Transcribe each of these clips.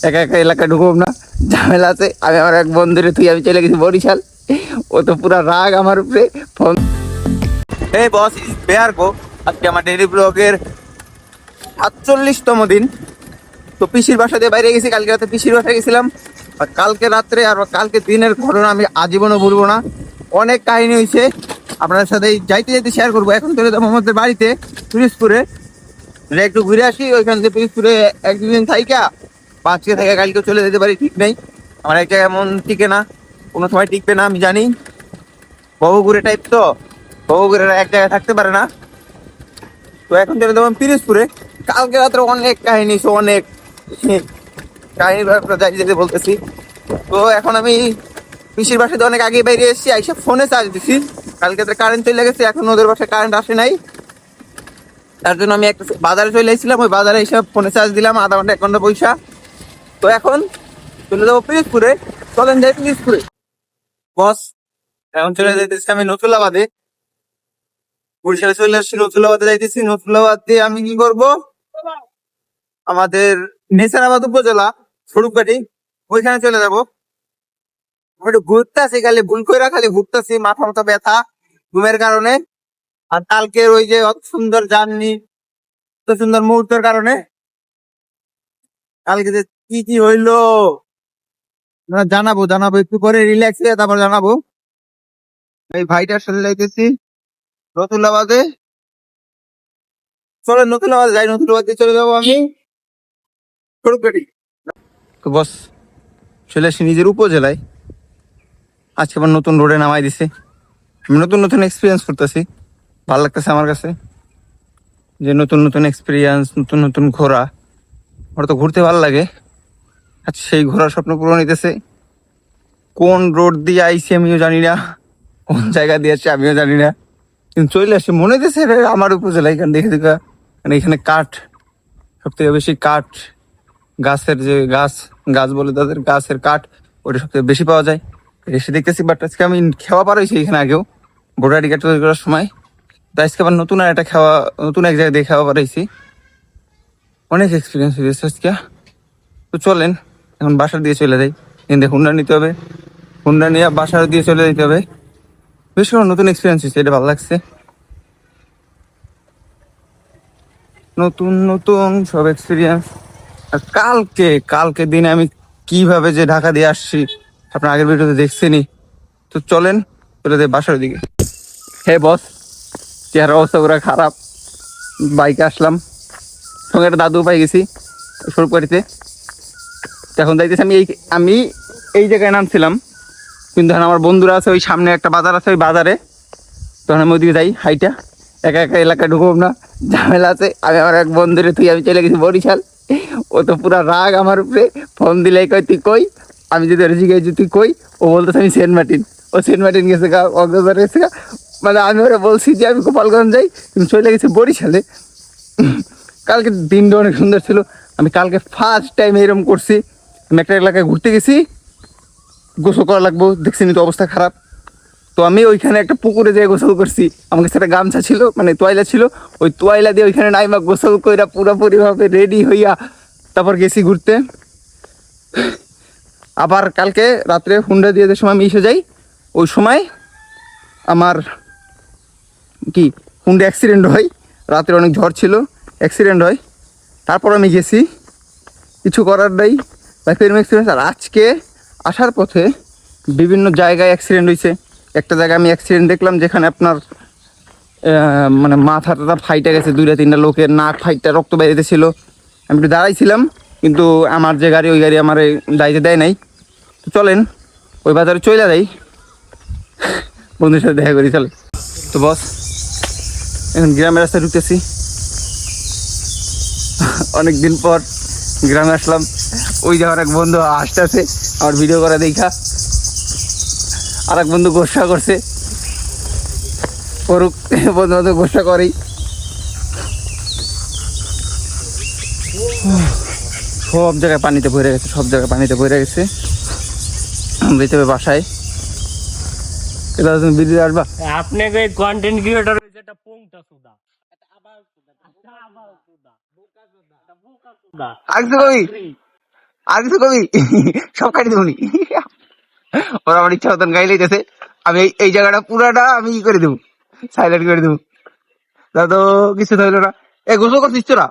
একা একা এলাকায় ঢুকব না, ঝামেলা আছে। আমি আমার এক বন্ধুরে তুই আমি চলে গেছি বরিশাল, ও তো পুরা রাগ আমার উপরে। ফোন এই বস বেয়ার গো, আজকে আমার ডেইলি ব্লগের 47তম দিন। তো পিসির বাসা দিয়ে বাইরে গেছি, কালকে রাতে পিসির বাসায় গেছিলাম। আর কালকে রাত্রে আর কালকে দিনের ঘটনা আমি আজীবনও ভুলবো না। অনেক কাহিনী হয়েছে, আপনার সাথে যাইতে যাইতে শেয়ার করবো। এখন চলে যাবো আমাদের বাড়িতে পিরিজপুরে, একটু ঘুরে আসি। ওইখান থেকে পিরিজপুরে এক দুদিন থাইকা আজকে থেকে কালকে চলে যেতে পারি, ঠিক নেই। আমার এক জায়গায় এমন টিকে না, কোনো সময় টিকবে না, আমি জানি। বহুঘুরে টাইপ তো, বহুঘুরেরা এক জায়গায় থাকতে পারে না। তো এখন চলে যাবো পিরিজপুরে। কালকে রাত্রে অনেক কাহিনী, অনেক কাহিনী যাই যেতে বলতেছি। তো এখন আমি পিসির বাসাতে অনেক আগে বাইরে এসেছি, আইসা ফোনে চার্জ দিছি। কালকে রাত্রে কারেন্ট চলে গেছে, এখন ওদের বাসায় কারেন্ট আসে নাই। তার জন্য আমি একটা বাজারে চলে এসেছিলাম, ওই বাজারে এসে ফোনে চার্জ দিলাম, আধা ঘন্টা 1 ঘন্টা পয়সা। তো এখন চলে যাবো পিরিজপুরে, চলেন যাই পিরিজপুরে। বস এখন চলে যাইতেছি আমি নতুলাবাদে, বরিশালে চলে আসছি, নতুলাবাদে যাইতেছি। নতুলাবাদ দিয়ে আমি কি করব, আমাদের নেসারাবাদ উপজেলা স্বরূপকাঠি, ওইখানে চলে যাবো। একটু ঘুরতেছি, খালি ভুল করে খালি ঘুরতেছি, মাথা মাথা ব্যথা ঘুমের কারণে। আর কালকের ওই যে অত সুন্দর জার্নি, অত সুন্দর মুহূর্তের কারণে কালকে যে কি কি হইলো জানাবো জানাবো একটু পরে, রিল্যাক্স হয়ে তারপর জানাবো। এই ভাইটার সাথে যাইতেছি নতুলাবাদে। চলে নতুলাবাদে যাই, নতুলাবাদে চলে যাবো আমি স্বরূপকাঠি। তো বস চলে আসি নিজের উপজেলায়। আজকে আবার নতুন রোডে নামাই দিছে, আমি নতুন নতুন এক্সপিরিয়েন্স করতেছি, ভালো লাগতেছে আমার কাছে। যে নতুন নতুন এক্সপিরিয়েন্স, নতুন নতুন ঘোরা, ওরা তো ঘুরতে ভালো লাগে। আচ্ছা সেই ঘোরার স্বপ্ন পূরণ হইতেছে। কোন রোড দিয়ে আইসি আমিও জানি না, কোন জায়গা দিয়ে আসছে আমিও জানি না, কিন্তু চলে আসছে মনে হইতেছে আমার উপজেলা। এখানে দেখে দেখা, মানে এখানে কাঠ, সব থেকে বেশি কাঠ, গাছের যে গাছ, গাছ বলে তাদের, গাছের কাঠ ওটা সব থেকে বেশি পাওয়া যায়, এসে দেখতেছি। বাট আজকে আমি খাওয়া পার হয়েছি এখানে আগেও ভোটার আইডি কার্ড তৈরি করার সময়। তো আজকে আবার নতুন আর একটা খাওয়া, নতুন এক জায়গায় দিয়ে খাওয়া পারাইছি। অনেক এক্সপিরিয়েন্স হয়েছে আজকে। তো চলেন এখন বাসার দিয়ে চলে যাই, কিন্তু হুন্ডা নিতে হবে, হুন্ডা নিয়ে বাসার দিয়ে চলে যেতে হবে। বেশ কোনো নতুন এক্সপিরিয়েন্স হয়েছে, এটা ভালো লাগছে। নতুন নতুন সব এক্সপিরিয়েন্স। আর কালকে কালকে দিনে আমি কিভাবে যে ঢাকা দিয়ে আসছি আপনার আগের ভিডিওতে দেখছেনি। তো চলেন চলে যাই বাসার দিকে। হে বস, চেহারা অবস্থা পুরো খারাপ। বাইকে আসলাম, সঙ্গে একটা দাদু পাই গেছি স্বরূপকাঠিতে। এখন যাইতেছি আমি এই জায়গায় নামছিলাম, কিন্তু এখন আমার বন্ধুরা আছে ওই সামনে একটা বাজার আছে, ওই বাজারে। তখন আমি ওইদিকে যাই হাইটা, একা একা এলাকায় ঢুকব না, ঝামেলা আছে। আমি আমার এক বন্ধুরে তুই আমি চলে গেছি বরিশাল, ও তো পুরা রাগ আমার উপরে। ফোন দিলেই কই তুই কই, আমি যদি রেজি গেছি তুই কই, ও বলতেছে আমি সেন্ট মার্টিন, ও সেন্ট মার্টিন গেছে গা, কক্সবাজার গেছে গা। মানে আমি ওরা বলছি যে আমি গোপালগঞ্জ যাই, তুমি চলে গেছি বরিশালে। কালকে দিনটা অনেক সুন্দর ছিল। আমি কালকে ফার্স্ট টাইম এরকম করছি, আমি একটা এলাকায় ঘুরতে গেছি, গোসল করা লাগবো, দেখছি তো অবস্থা খারাপ। তো আমি ওইখানে একটা পুকুরে যেয়ে গোসল করছি, আমার কাছে একটা গামছা ছিল, মানে তোয়াইলা ছিল, ওই তোয়াইলা দিয়ে ওইখানে নাইমা গোসল কইরা পুরোপুরিভাবে রেডি হইয়া তারপর গেছি ঘুরতে। আবার কালকে রাত্রে হুন্ডা দিয়ে যে সময় আমি এসে যাই, ওই সময় আমার কি হুন্ডা অ্যাক্সিডেন্ট হয়। রাত্রে অনেক ঝড় ছিল, অ্যাক্সিডেন্ট হয়। তারপর আমি গেছি, কিছু করার নেই, লাইফের এক্সপিরিয়েন্স। আর আজকে আসার পথে বিভিন্ন জায়গায় অ্যাক্সিডেন্ট হয়েছে। একটা জায়গায় আমি অ্যাক্সিডেন্ট দেখলাম যেখানে আপনার মানে মাথাটা ফাইটে গেছে, 2-3টা লোকের নাক ফাইটটা রক্ত বেরিয়েছিল। আমি একটু দাঁড়াইছিলাম, কিন্তু আমার যে গাড়ি, ওই গাড়ি আমার দায়িত্ব দেয় নাই। তো চলেন ওই বাজারে চলে যাই, বন্ধুর সাথে দেখা করি, চলে। তো বস এখন গ্রামের রাস্তায় ঢুকতেছি, অনেকদিন পর গ্রামে আসলাম। ওই যে আমার এক বন্ধু আসতেছে আমার ভিডিও করা দেখা, আর এক বন্ধু গোসা করছে, করুক, বন্ধু বান্ধব গোসা করেই। সব জায়গায় পানিতে ভরে গেছে, সব জায়গায় পানিতে ভরে গেছে। যেতে হবে বাসায়। এটা তুমি বিদ্যুৎ আসবা, আপনাকে কন্টেন্ট ক্রিয়েটর হইছে একটা পোংটা সুদা, একটা আবার সুদা, একটা আবার সুদা, বোকা সুদা, একটা বোকা সুদা। আসবে কই আর কিছু কবি সব কাটি দেবনি। ওরা আমার ইচ্ছা মতন গাই লইতেছে, আমি এই জায়গাটা পুরাটা আমি ই করে দেবো, সাইলেন্ট করে দেবো। দাদা কিছু থাকলো না। এ গোসল করছিস তোরা?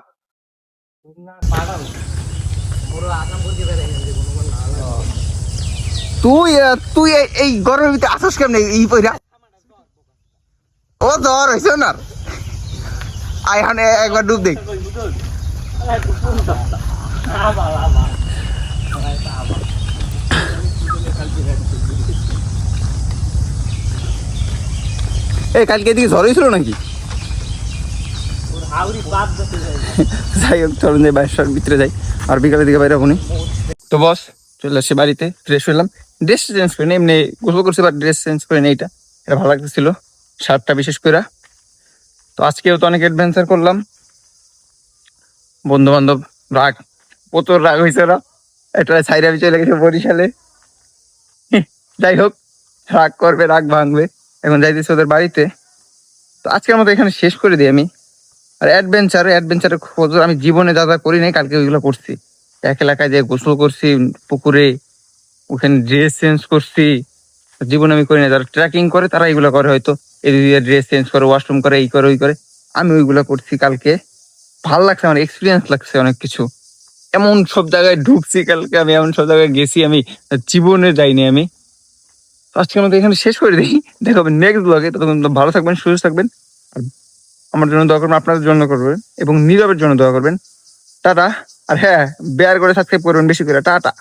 তুই তুই এই গরমের ভিতরে আসস কেমনে এই পয়রা? ও ধর হয়েছে না, আইহানে একবার ডুব দেখ। এই কালকে এদিকে ঝড় হয়েছিল নাকি? যাই হোক চলুন যাই বাসার ভিতরে যাই, আর বিকালের দিকে বাইরে হবনি। তো বস চলে আসছি বাড়িতে, ফ্রেশ হলাম, ড্রেস চেঞ্জ করে এমনি গোসল করছি, বা ড্রেস চেঞ্জ করে নেই, এটা ভালো লাগতেছিল শার্টটা বিশেষ করে। তো আজকেও তো অনেক অ্যাডভেঞ্চার করলাম, বন্ধু বান্ধব রাগ, প্রচুর রাগ হয়েছে, ওরা একটা সাইডে চলে গেছে বরিশালে। যাই হোক, রাগ করবে, রাগ ভাঙবে। এখন যাইতেছি ওদের বাড়িতে। তো আজকের মতো এখানে শেষ করে দিই আমি। আর অ্যাডভেঞ্চারের খোঁজ আমি জীবনে যা যা করি নাই, কালকে ওইগুলো করছি। এক এলাকায় যে গোসল করছি পুকুরে, ওখানে ড্রেস চেঞ্জ করছি, জীবনে আমি করি না। যারা ট্রেকিং করে তারা এগুলো করে, হয়তো এদিকে ড্রেস চেঞ্জ করে, ওয়াশরুম করে, এই করে ওই করে। আমি ওইগুলো করছি কালকে, ভাল লাগছে, আমার এক্সপিরিয়েন্স লাগছে অনেক কিছু। এমন সব জায়গায় ঢুকছি কালকে আমি, এমন সব জায়গায় গেছি আমি, জীবনে যাইনি আমি। তো আজকের মতো এখানে শেষ করে দিই, দেখাবেন নেক্সট ব্লগে। ততক্ষণ ভালো থাকবেন, সুস্থ থাকবেন, আর আমার জন্য দোয়া করবেন, আপনাদের জন্য করবেন, এবং নীরবের জন্য দোয়া করবেন। টাটা। আর হ্যাঁ, বেয়ার করে সাবস্ক্রাইব করবেন বেশি করে। টাটা।